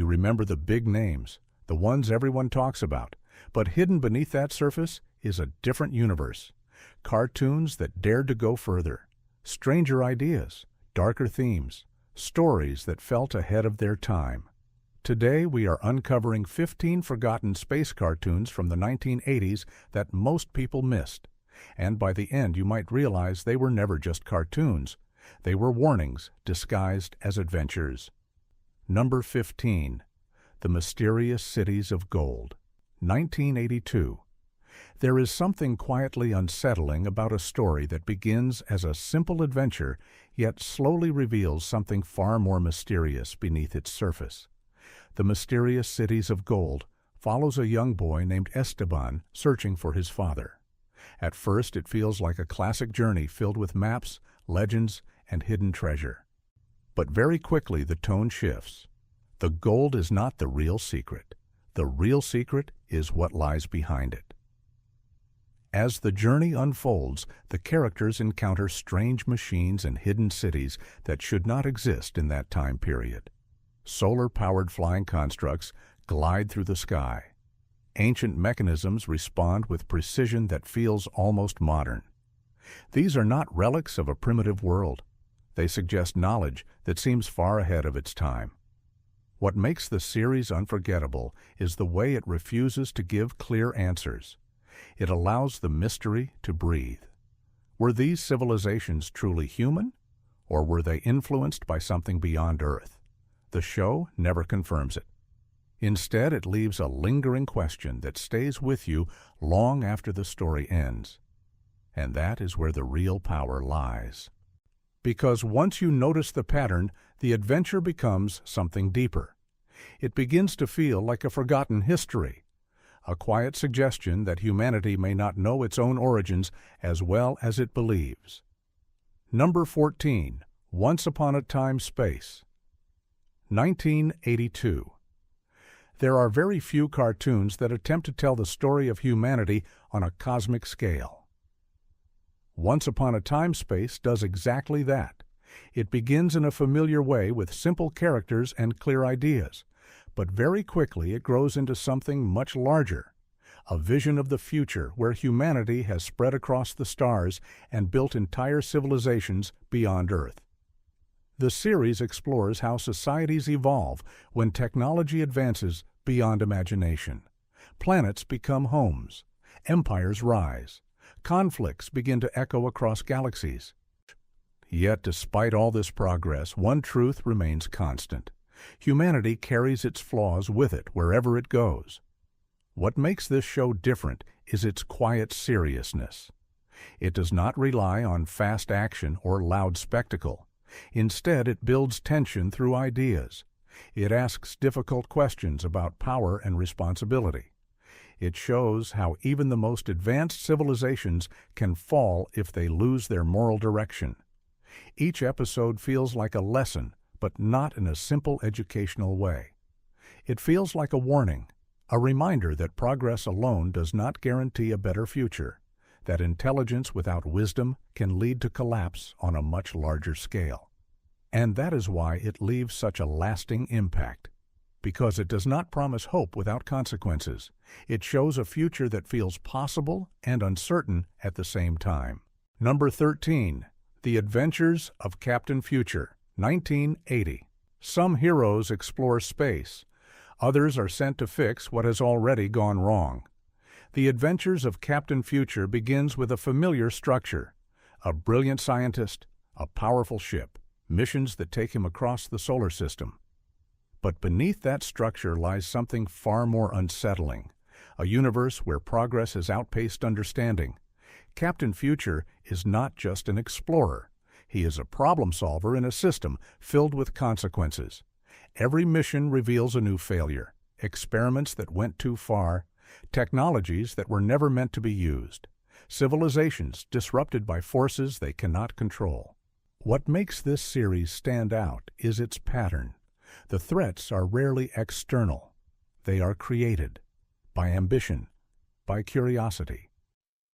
remember the big names, the ones everyone talks about, but hidden beneath that surface is a different universe. Cartoons that dared to go further, stranger ideas, darker themes, stories that felt ahead of their time. Today we are uncovering 15 forgotten space cartoons from the 1980s that most people missed. And by the end you might realize they were never just cartoons. They were warnings disguised as adventures. Number 15. The Mysterious Cities of Gold, 1982. There is something quietly unsettling about a story that begins as a simple adventure, yet slowly reveals something far more mysterious beneath its surface. The Mysterious Cities of Gold follows a young boy named Esteban searching for his father. At first it feels like a classic journey filled with maps, legends, and hidden treasure. But very quickly the tone shifts. The gold is not the real secret. The real secret is what lies behind it. As the journey unfolds, the characters encounter strange machines and hidden cities that should not exist in that time period. Solar-powered flying constructs glide through the sky. Ancient mechanisms respond with precision that feels almost modern. These are not relics of a primitive world. They suggest knowledge that seems far ahead of its time. What makes the series unforgettable is the way it refuses to give clear answers. It allows the mystery to breathe. Were these civilizations truly human, or were they influenced by something beyond Earth? The show never confirms it. Instead, it leaves a lingering question that stays with you long after the story ends. And that is where the real power lies. Because once you notice the pattern, the adventure becomes something deeper. It begins to feel like a forgotten history, a quiet suggestion that humanity may not know its own origins as well as it believes. Number 14. Once Upon a Time Space, 1982. There are very few cartoons that attempt to tell the story of humanity on a cosmic scale. Once Upon a Time Space does exactly that. It begins in a familiar way with simple characters and clear ideas, but very quickly it grows into something much larger, a vision of the future where humanity has spread across the stars and built entire civilizations beyond Earth. The series explores how societies evolve when technology advances beyond imagination. Planets become homes, empires rise, conflicts begin to echo across galaxies. Yet, despite all this progress, one truth remains constant. Humanity carries its flaws with it wherever it goes. What makes this show different is its quiet seriousness. It does not rely on fast action or loud spectacle. Instead, it builds tension through ideas. It asks difficult questions about power and responsibility. It shows how even the most advanced civilizations can fall if they lose their moral direction. Each episode feels like a lesson, but not in a simple educational way. It feels like a warning, a reminder that progress alone does not guarantee a better future, that intelligence without wisdom can lead to collapse on a much larger scale. And that is why it leaves such a lasting impact. Because it does not promise hope without consequences. It shows a future that feels possible and uncertain at the same time. Number 13. The Adventures of Captain Future, 1980. Some heroes explore space. Others are sent to fix what has already gone wrong. The Adventures of Captain Future begins with a familiar structure. A brilliant scientist, a powerful ship, missions that take him across the solar system. But beneath that structure lies something far more unsettling, a universe where progress has outpaced understanding. Captain Future is not just an explorer. He is a problem solver in a system filled with consequences. Every mission reveals a new failure, experiments that went too far, technologies that were never meant to be used, civilizations disrupted by forces they cannot control. What makes this series stand out is its pattern. The threats are rarely external. They are created by ambition, by curiosity,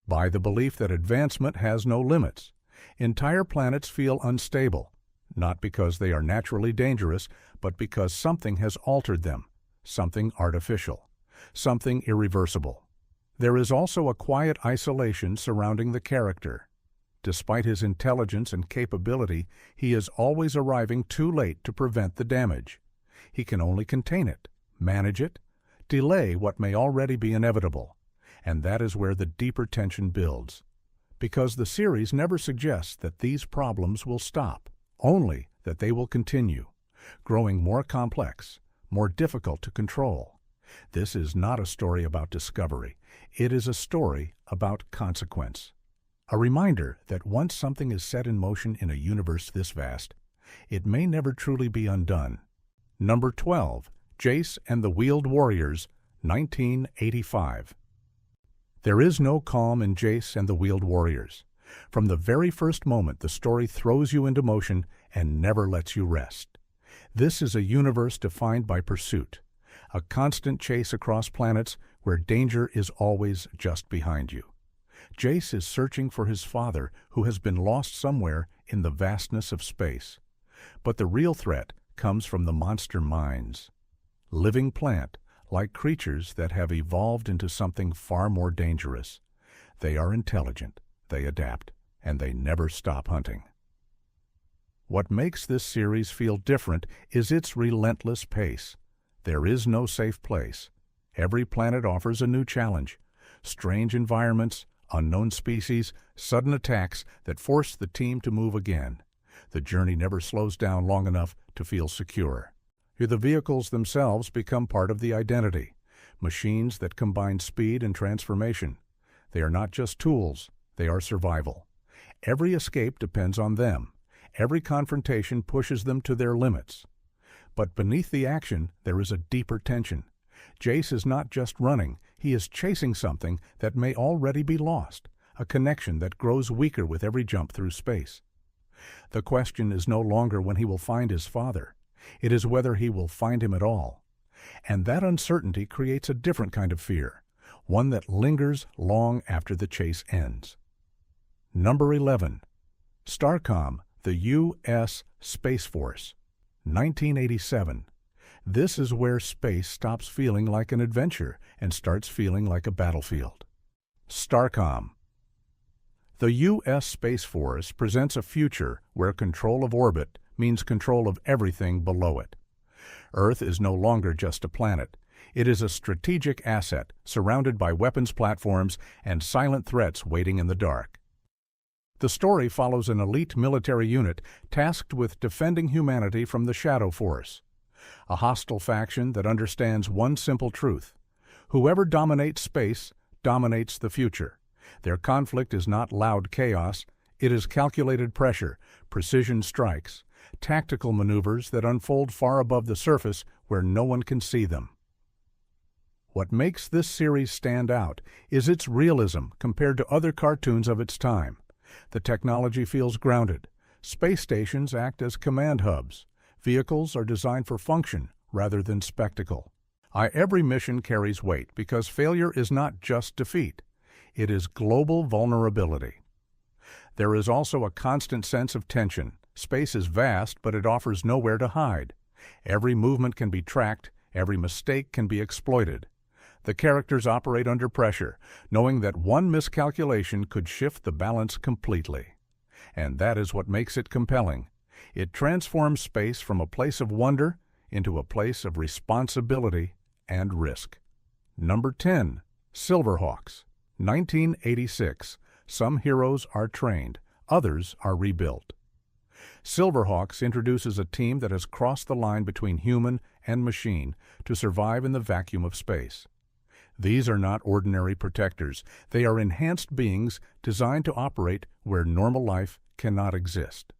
by the belief that advancement has no limits. Entire planets feel unstable. not because they are naturally dangerous, but because something has altered them, something artificial, something irreversible. There is also a quiet isolation surrounding the character. Despite his intelligence and capability, he is always arriving too late to prevent the damage. He can only contain it, manage it, delay what may already be inevitable, and that is where the deeper tension builds. Because the series never suggests that these problems will stop, only that they will continue, growing more complex, more difficult to control. This is not a story about discovery. It is a story about consequence. A reminder that once something is set in motion in a universe this vast, it may never truly be undone. Number 12. Jace and the Wheeled Warriors, 1985. There is no calm in Jace and the Wheeled Warriors. From the very first moment, the story throws you into motion and never lets you rest. This is a universe defined by pursuit, a constant chase across planets where danger is always just behind you. Jace is searching for his father, who has been lost somewhere in the vastness of space. But the real threat comes from the monster minds. Living plant-like creatures that have evolved into something far more dangerous. They are intelligent, they adapt, and they never stop hunting. What makes this series feel different is its relentless pace. There is no safe place. Every planet offers a new challenge. Strange environments, unknown species, sudden attacks that force the team to move again. The journey never slows down long enough to feel secure. The vehicles themselves become part of the identity, machines that combine speed and transformation. They are not just tools, they are survival. Every escape depends on them. Every confrontation pushes them to their limits. But beneath the action, there is a deeper tension. Jace is not just running, he is chasing something that may already be lost, a connection that grows weaker with every jump through space. The question is no longer when he will find his father. It is whether he will find him at all. And that uncertainty creates a different kind of fear, one that lingers long after the chase ends. Number 11. Starcom, the U.S. Space Force, 1987. This is where space stops feeling like an adventure and starts feeling like a battlefield. Starcom. The U.S. Space Force presents a future where control of orbit means control of everything below it. Earth is no longer just a planet. It is a strategic asset surrounded by weapons platforms and silent threats waiting in the dark. The story follows an elite military unit tasked with defending humanity from the Shadow Force, a hostile faction that understands one simple truth: whoever dominates space dominates the future. Their conflict is not loud chaos, it is calculated pressure, precision strikes, tactical maneuvers that unfold far above the surface where no one can see them. What makes this series stand out is its realism compared to other cartoons of its time. The technology feels grounded. Space stations act as command hubs. Vehicles are designed for function rather than spectacle. Every mission carries weight because failure is not just defeat. It is global vulnerability. There is also a constant sense of tension. Space is vast, but it offers nowhere to hide. Every movement can be tracked, every mistake can be exploited. The characters operate under pressure, knowing that one miscalculation could shift the balance completely. And that is what makes it compelling. It transforms space from a place of wonder into a place of responsibility and risk. Number 10. Silverhawks, 1986. Some heroes are trained, others are rebuilt. Silverhawks introduces a team that has crossed the line between human and machine to survive in the vacuum of space. These are not ordinary protectors. They are enhanced beings designed to operate where normal life cannot exist.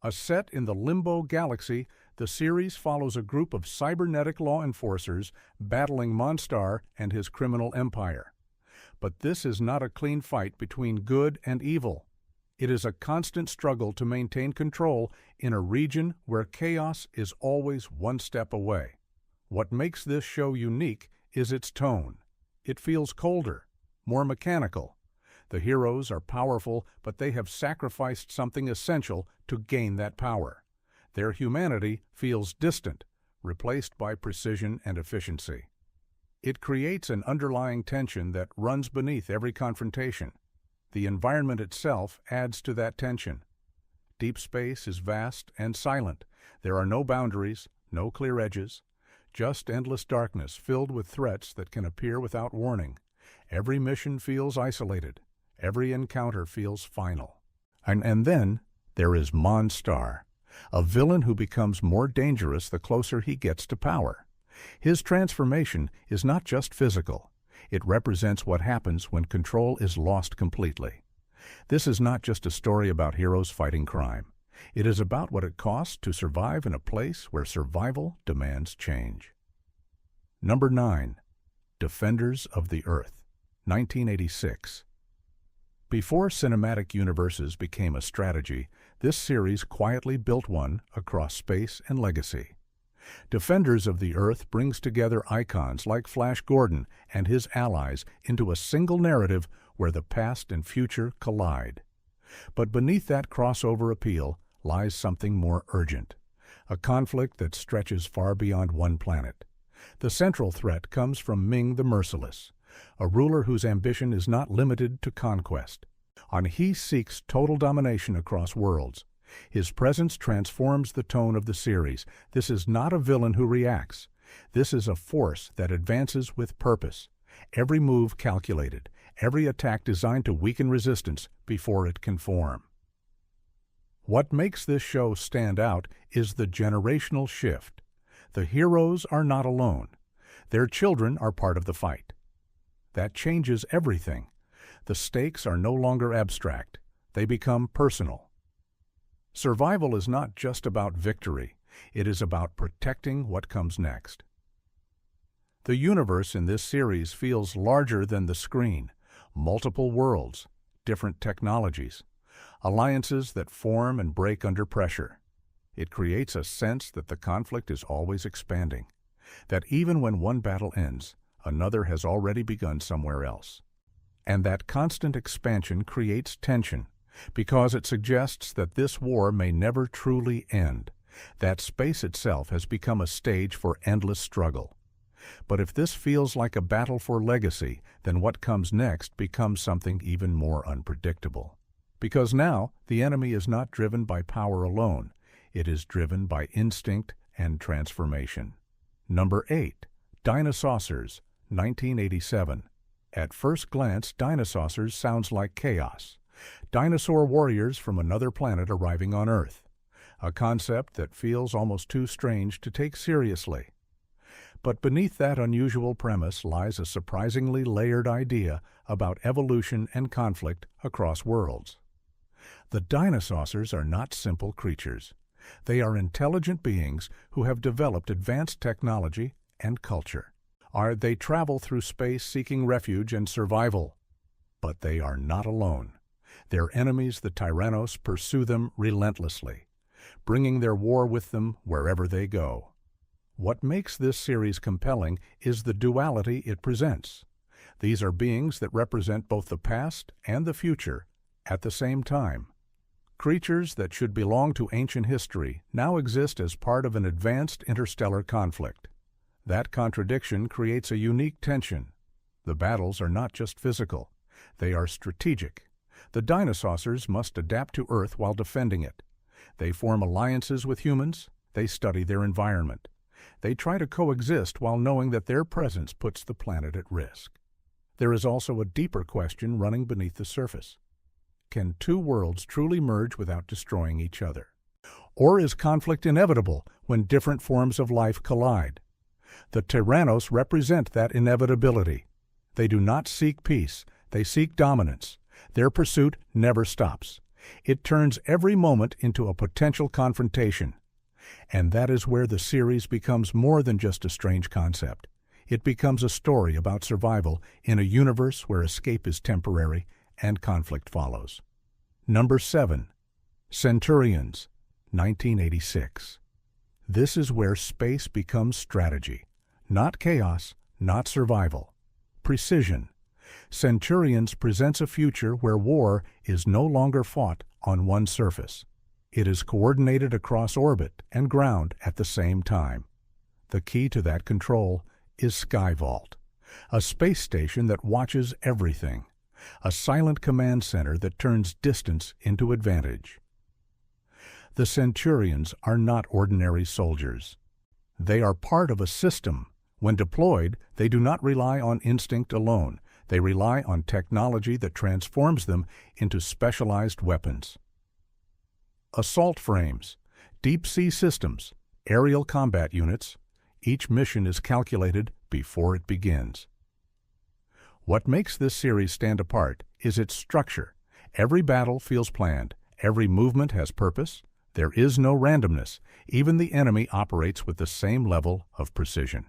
Set in the Limbo Galaxy, the series follows a group of cybernetic law enforcers battling Monstar and his criminal empire. But this is not a clean fight between good and evil. It is a constant struggle to maintain control in a region where chaos is always one step away. What makes this show unique is its tone. It feels colder, more mechanical. The heroes are powerful, but they have sacrificed something essential to gain that power. Their humanity feels distant, replaced by precision and efficiency. It creates an underlying tension that runs beneath every confrontation. The environment itself adds to that tension. Deep space is vast and silent. There are no boundaries, no clear edges, just endless darkness filled with threats that can appear without warning. Every mission feels isolated. Every encounter feels final. And then there is BraveStarr, a villain who becomes more dangerous the closer he gets to power. His transformation is not just physical. It represents what happens when control is lost completely. This is not just a story about heroes fighting crime. It is about what it costs to survive in a place where survival demands change. Number 9. Defenders of the Earth, 1986. Before cinematic universes became a strategy, this series quietly built one across space and legacy. Defenders of the Earth brings together icons like Flash Gordon and his allies into a single narrative where the past and future collide. But beneath that crossover appeal lies something more urgent, a conflict that stretches far beyond one planet. The central threat comes from Ming the Merciless, a ruler whose ambition is not limited to conquest. He seeks total domination across worlds. His presence transforms the tone of the series. This is not a villain who reacts. This is a force that advances with purpose. Every move calculated, every attack designed to weaken resistance before it can form. What makes this show stand out is the generational shift. The heroes are not alone. Their children are part of the fight. That changes everything. The stakes are no longer abstract. They become personal. Survival is not just about victory. It is about protecting what comes next. The universe in this series feels larger than the screen. Multiple worlds, different technologies, alliances that form and break under pressure. It creates a sense that the conflict is always expanding, that even when one battle ends, another has already begun somewhere else. And that constant expansion creates tension, because it suggests that this war may never truly end, that space itself has become a stage for endless struggle. But if this feels like a battle for legacy, then what comes next becomes something even more unpredictable. Because now, the enemy is not driven by power alone. It is driven by instinct and transformation. Number 8. Dinosaucers, 1987. At first glance, Dinosaucers sounds like chaos. Dinosaur warriors from another planet arriving on Earth. A concept that feels almost too strange to take seriously. But beneath that unusual premise lies a surprisingly layered idea about evolution and conflict across worlds. The Dinosaucers are not simple creatures. They are intelligent beings who have developed advanced technology and culture. They travel through space seeking refuge and survival. But they are not alone. Their enemies, the Tyrannos, pursue them relentlessly, bringing their war with them wherever they go. What makes this series compelling is the duality it presents. These are beings that represent both the past and the future at the same time. Creatures that should belong to ancient history now exist as part of an advanced interstellar conflict. That contradiction creates a unique tension. The battles are not just physical. They are strategic. The Dinosaucers must adapt to Earth while defending it. They form alliances with humans. They study their environment. They try to coexist while knowing that their presence puts the planet at risk. There is also a deeper question running beneath the surface. Can two worlds truly merge without destroying each other? Or is conflict inevitable when different forms of life collide? The Tyrannos represent that inevitability. They do not seek peace. They seek dominance. Their pursuit never stops. It turns every moment into a potential confrontation. And that is where the series becomes more than just a strange concept. It becomes a story about survival in a universe where escape is temporary and conflict follows. Number 7. Centurions, 1986. This is where space becomes strategy. Not chaos, not survival. Precision. Centurions presents a future where war is no longer fought on one surface. It is coordinated across orbit and ground at the same time. The key to that control is SkyVault, a space station that watches everything, a silent command center that turns distance into advantage. The Centurions are not ordinary soldiers. They are part of a system. When deployed, they do not rely on instinct alone. They rely on technology that transforms them into specialized weapons. Assault frames, deep-sea systems, aerial combat units, each mission is calculated before it begins. What makes this series stand apart is its structure. Every battle feels planned. Every movement has purpose. There is no randomness. Even the enemy operates with the same level of precision.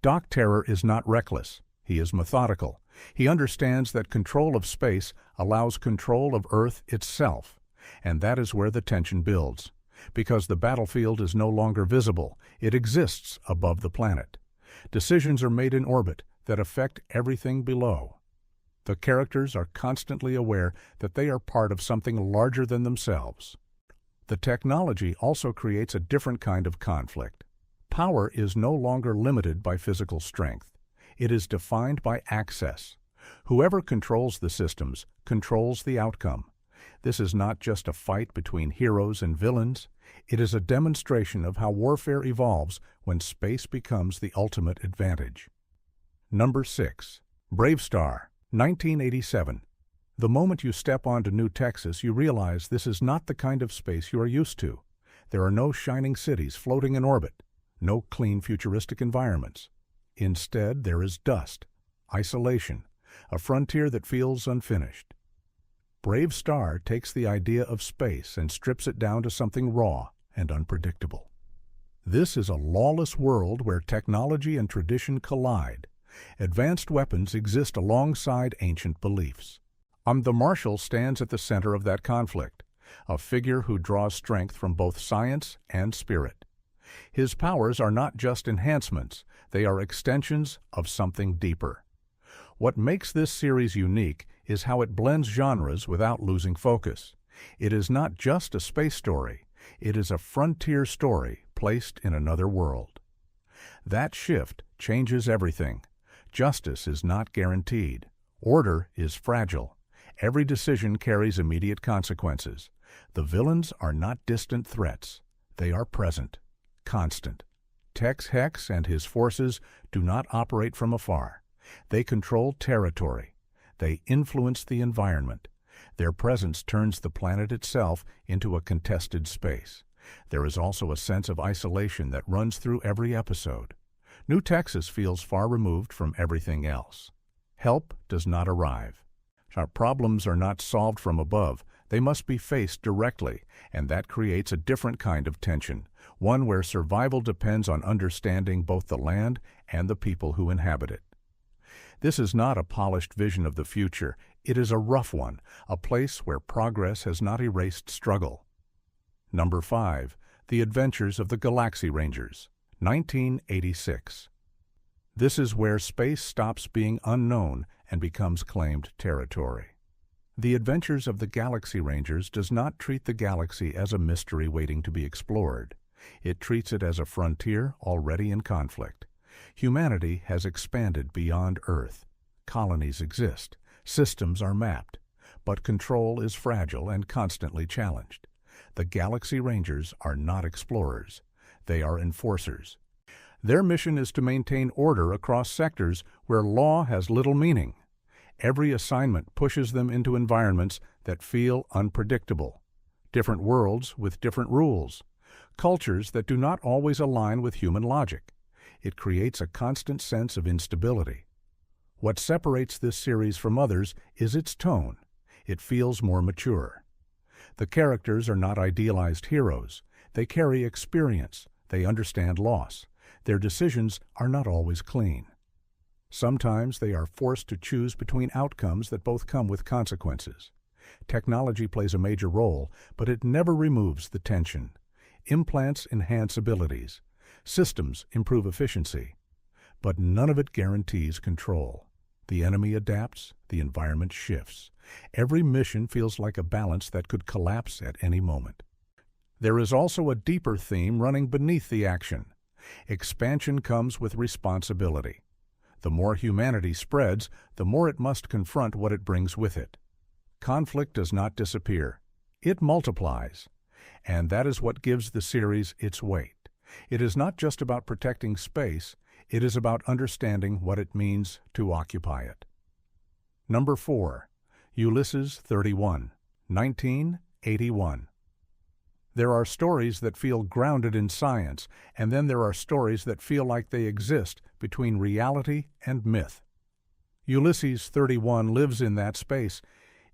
Doc Terror is not reckless. He is methodical. He understands that control of space allows control of Earth itself. And that is where the tension builds. Because the battlefield is no longer visible, it exists above the planet. Decisions are made in orbit that affect everything below. The characters are constantly aware that they are part of something larger than themselves. The technology also creates a different kind of conflict. Power is no longer limited by physical strength. It is defined by access. Whoever controls the systems controls the outcome. This is not just a fight between heroes and villains. It is a demonstration of how warfare evolves when space becomes the ultimate advantage. Number 6. BraveStarr, 1987. The moment you step onto New Texas, you realize this is not the kind of space you are used to. There are no shining cities floating in orbit, no clean futuristic environments. Instead, there is dust, isolation, a frontier that feels unfinished. BraveStarr takes the idea of space and strips it down to something raw and unpredictable. This is a lawless world where technology and tradition collide. Advanced weapons exist alongside ancient beliefs. The Marshal stands at the center of that conflict, a figure who draws strength from both science and spirit. His powers are not just enhancements, they are extensions of something deeper. What makes this series unique is how it blends genres without losing focus. It is not just a space story, it is a frontier story placed in another world. That shift changes everything. Justice is not guaranteed. Order is fragile. Every decision carries immediate consequences. The villains are not distant threats. They are present, constant. Tex Hex and his forces do not operate from afar. They control territory. They influence the environment. Their presence turns the planet itself into a contested space. There is also a sense of isolation that runs through every episode. New Texas feels far removed from everything else. Help does not arrive. Our problems are not solved from above. They must be faced directly, and that creates a different kind of tension, one where survival depends on understanding both the land and the people who inhabit it. This is not a polished vision of the future. It is a rough one, a place where progress has not erased struggle. Number 5. The Adventures of the Galaxy Rangers, 1986. This is where space stops being unknown and becomes claimed territory. The Adventures of the Galaxy Rangers does not treat the galaxy as a mystery waiting to be explored. It treats it as a frontier already in conflict. Humanity has expanded beyond Earth. Colonies exist. Systems are mapped. But control is fragile and constantly challenged. The Galaxy Rangers are not explorers. They are enforcers. Their mission is to maintain order across sectors where law has little meaning. Every assignment pushes them into environments that feel unpredictable. Different worlds with different rules. Cultures that do not always align with human logic. It creates a constant sense of instability. What separates this series from others is its tone. It feels more mature. The characters are not idealized heroes. They carry experience. They understand loss. Their decisions are not always clean. Sometimes they are forced to choose between outcomes that both come with consequences. Technology plays a major role, but it never removes the tension. Implants enhance abilities. Systems improve efficiency. But none of it guarantees control. The enemy adapts, the environment shifts. Every mission feels like a balance that could collapse at any moment. There is also a deeper theme running beneath the action. Expansion comes with responsibility. The more humanity spreads, the more it must confront what it brings with it. Conflict does not disappear. It multiplies. And that is what gives the series its weight. It is not just about protecting space, it is about understanding what it means to occupy it. Number 4. Ulysses 31, 1981. There are stories that feel grounded in science, and then there are stories that feel like they exist between reality and myth. Ulysses 31 lives in that space.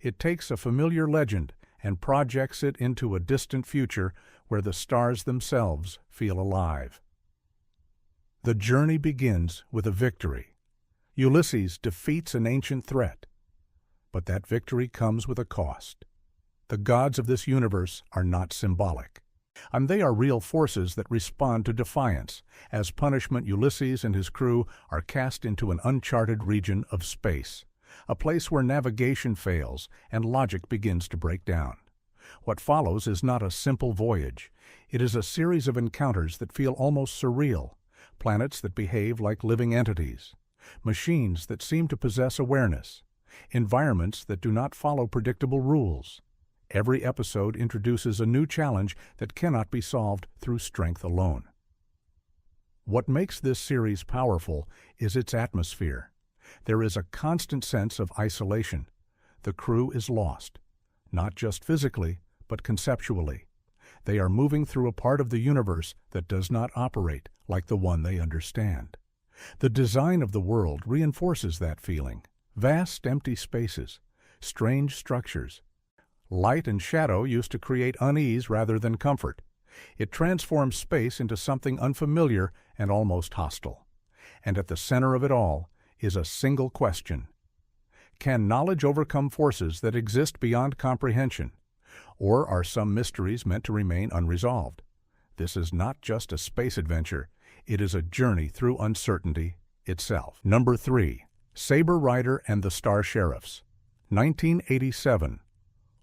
It takes a familiar legend and projects it into a distant future where the stars themselves feel alive. The journey begins with a victory. Ulysses defeats an ancient threat. But that victory comes with a cost. The gods of this universe are not symbolic, and they are real forces that respond to defiance. As punishment, Ulysses and his crew are cast into an uncharted region of space, a place where navigation fails and logic begins to break down. What follows is not a simple voyage. It is a series of encounters that feel almost surreal, planets that behave like living entities, machines that seem to possess awareness, environments that do not follow predictable rules. Every episode introduces a new challenge that cannot be solved through strength alone. What makes this series powerful is its atmosphere. There is a constant sense of isolation. The crew is lost, not just physically, but conceptually. They are moving through a part of the universe that does not operate like the one they understand. The design of the world reinforces that feeling. Vast empty spaces, strange structures. Light and shadow used to create unease rather than comfort. It transforms space into something unfamiliar and almost hostile. And at the center of it all is a single question. Can knowledge overcome forces that exist beyond comprehension? Or are some mysteries meant to remain unresolved? This is not just a space adventure. It is a journey through uncertainty itself. Number 3. Saber Rider and the Star Sheriffs, 1987.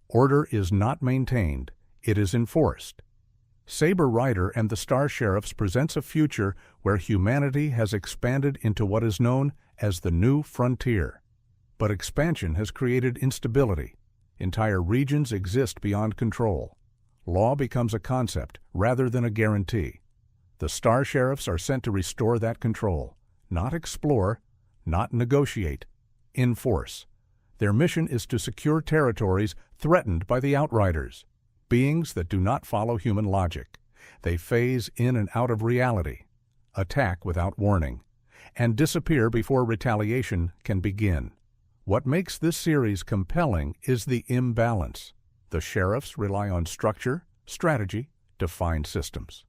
Order is not maintained, it is enforced. Saber Rider and the Star Sheriffs presents a future where humanity has expanded into what is known as the new frontier. But expansion has created instability. Entire regions exist beyond control. Law becomes a concept rather than a guarantee. The Star Sheriffs are sent to restore that control, not explore, not negotiate, enforce. Their mission is to secure territories threatened by the Outriders, beings that do not follow human logic. They phase in and out of reality, attack without warning, and disappear before retaliation can begin. What makes this series compelling is the imbalance. The sheriffs rely on structure, strategy, defined systems.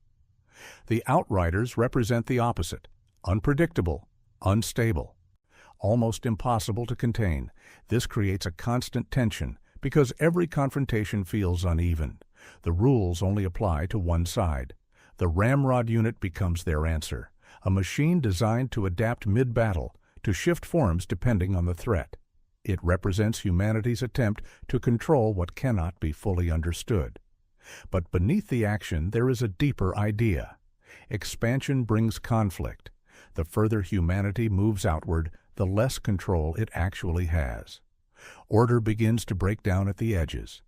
The Outriders represent the opposite: unpredictable, unstable, almost impossible to contain. This creates a constant tension because every confrontation feels uneven. The rules only apply to one side. The Ramrod unit becomes their answer, a machine designed to adapt mid-battle, to shift forms depending on the threat. It represents humanity's attempt to control what cannot be fully understood. But beneath the action there is a deeper idea. Expansion brings conflict. The further humanity moves outward, the less control it actually has. Order begins to break down at the edges,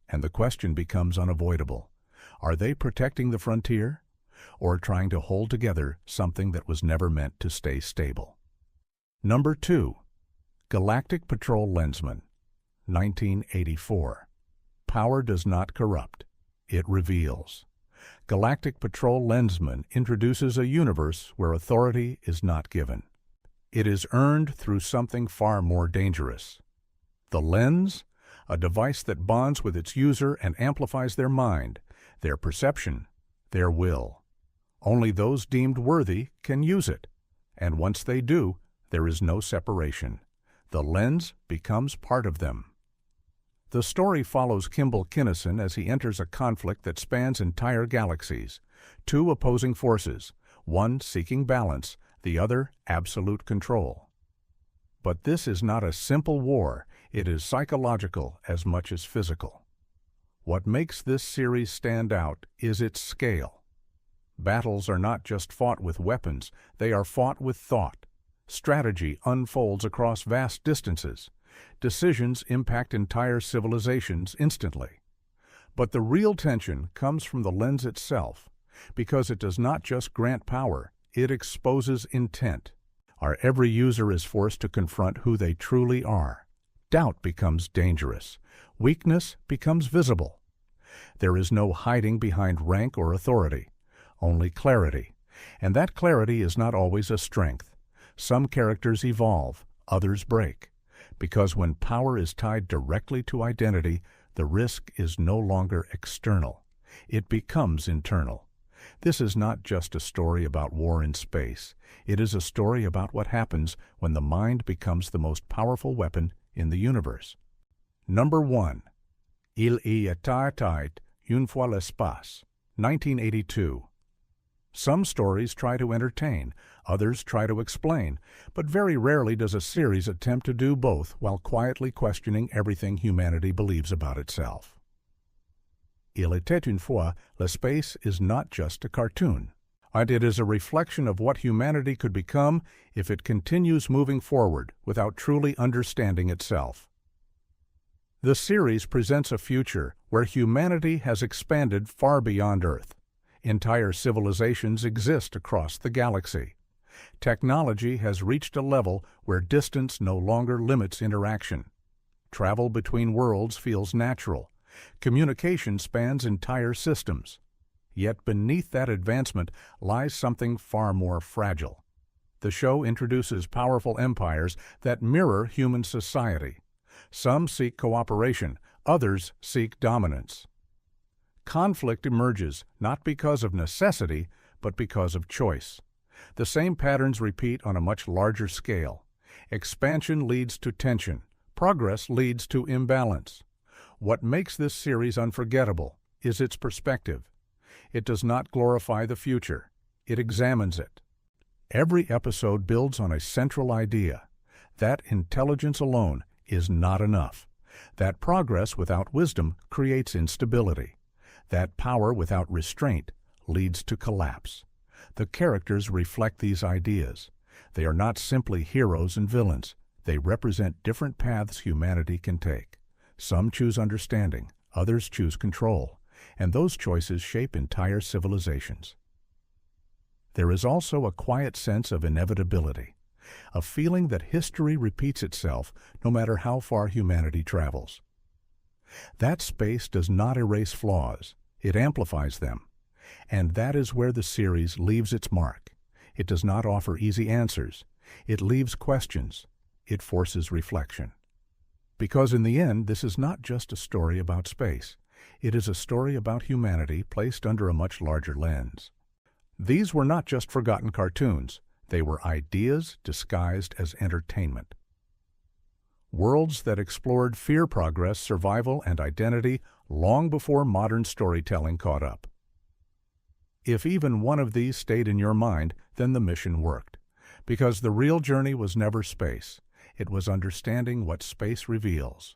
and the question becomes unavoidable. Are they protecting the frontier, or trying to hold together something that was never meant to stay stable? Number 2. Galactic Patrol Lensmen, 1984. Power does not corrupt, it reveals. Galactic Patrol Lensmen introduces a universe where authority is not given. It is earned through something far more dangerous. The lens, a device that bonds with its user and amplifies their mind, their perception, their will. Only those deemed worthy can use it, and once they do, there is no separation. The lens becomes part of them. The story follows Kimball Kinnison as he enters a conflict that spans entire galaxies. Two opposing forces, one seeking balance, the other absolute control. But this is not a simple war, it is psychological as much as physical. What makes this series stand out is its scale. Battles are not just fought with weapons, they are fought with thought. Strategy unfolds across vast distances. Decisions impact entire civilizations instantly. But the real tension comes from the lens itself, because it does not just grant power, it exposes intent. Our every user is forced to confront who they truly are. Doubt becomes dangerous. Weakness becomes visible. There is no hiding behind rank or authority, only clarity. And that clarity is not always a strength. Some characters evolve, others break. Because when power is tied directly to identity, the risk is no longer external. It becomes internal. This is not just a story about war in space. It is a story about what happens when the mind becomes the most powerful weapon in the universe. Number 1. Il y était une fois l'espace, 1982. Some stories try to entertain, others try to explain, but very rarely does a series attempt to do both while quietly questioning everything humanity believes about itself. Il était une fois l'espace is not just a cartoon, and it is a reflection of what humanity could become if it continues moving forward without truly understanding itself. The series presents a future where humanity has expanded far beyond Earth. Entire civilizations exist across the galaxy. Technology has reached a level where distance no longer limits interaction. Travel between worlds feels natural. Communication spans entire systems. Yet beneath that advancement lies something far more fragile. The show introduces powerful empires that mirror human society. Some seek cooperation, others seek dominance. Conflict emerges not because of necessity, but because of choice. The same patterns repeat on a much larger scale. Expansion leads to tension. Progress leads to imbalance. What makes this series unforgettable is its perspective. It does not glorify the future. It examines it. Every episode builds on a central idea. That intelligence alone is not enough. That progress without wisdom creates instability. That power without restraint leads to collapse. The characters reflect these ideas. They are not simply heroes and villains. They represent different paths humanity can take. Some choose understanding, others choose control, and those choices shape entire civilizations. There is also a quiet sense of inevitability, a feeling that history repeats itself no matter how far humanity travels. That space does not erase flaws, it amplifies them. And that is where the series leaves its mark. It does not offer easy answers. It leaves questions. It forces reflection. Because in the end, this is not just a story about space. It is a story about humanity placed under a much larger lens. These were not just forgotten cartoons. They were ideas disguised as entertainment. Worlds that explored fear, progress, survival, and identity long before modern storytelling caught up. If even one of these stayed in your mind, then the mission worked. Because the real journey was never space. It was understanding what space reveals.